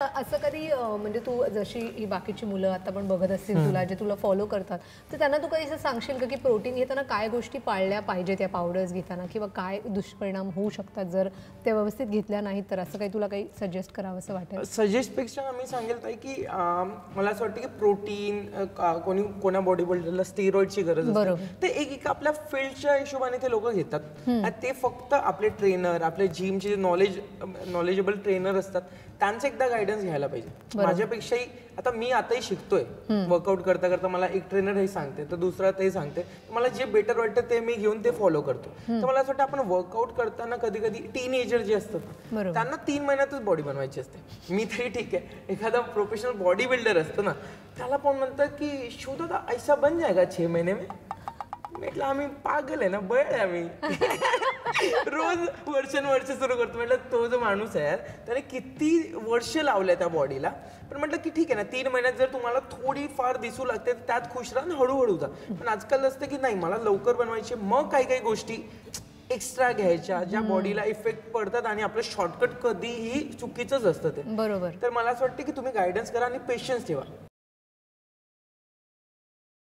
असं कधी म्हणजे तू जशी ही बाकीची मुलं आता पण बघत असतील तुला जे तुला फॉलो करतात तर त्यांना तू काही असं सांगशील का की प्रोटीन घेताना काय गोष्टी पाळल्या पाहिजेत या पावडर्स घेताना किंवा काय दुष्परिणाम होऊ शकतात जर ते व्यवस्थित घेतल्या नाहीत तर असं काही तुला काही सजेस्ट करावं असं वाटेल? सजेस्ट पेक्षा मी सांगेल ताई की मला असं वाटतं की प्रोटीन कोणा बॉडी बिल्डरला स्टेरॉइडची गरज असते ते एक आपल्या फील्डच्या हिशोबाने ते लोक घेतात आणि ते फक्त आपले ट्रेनर आपले जिमचे नॉलेजेबल ट्रेनर असतात त्यांचं एकदा गायडन्स घ्यायला पाहिजे. माझ्यापेक्षाही आता मी आताही शिकतोय वर्कआउट करता करता मला एक ट्रेनर हे सांगते तर दुसरा ते सांगते मला जे बेटर वाटतं ते मी घेऊन ते फॉलो करतो. तर मला असं वाटतं आपण वर्कआउट करताना कधी कधी टीनएजर जे असतात त्यांना 3 महिन्यातच बॉडी बनवायची असते. मी तरी ठीक आहे एखादा प्रोफेशनल बॉडी बिल्डर असतो ना त्याला पण म्हणतात की शोधा ऐसा बन जाएगा 6 महीने में. म्हटलं आम्ही पागल आहे ना बळ आहे आम्ही रोज वर्षानुवर्ष सुरू करतो. म्हटलं तो जो माणूस आहे त्याने किती वर्ष लावलंय त्या बॉडीला. पण म्हटलं की ठीक आहे ना 3 महिन्यात जर तुम्हाला थोडी फार दिसू लागते त्यात खुश राहा हळूहळू जा. पण आजकाल असतं की नाही मला लवकर बनवायचे मग काही काही गोष्टी एक्स्ट्रा घ्यायच्या ज्या बॉडीला इफेक्ट पडतात आणि आपलं शॉर्टकट कधीही चुकीचंच असतं ते. बरोबर. तर मला असं वाटतं की तुम्ही गायडन्स करा आणि पेशन्स ठेवा.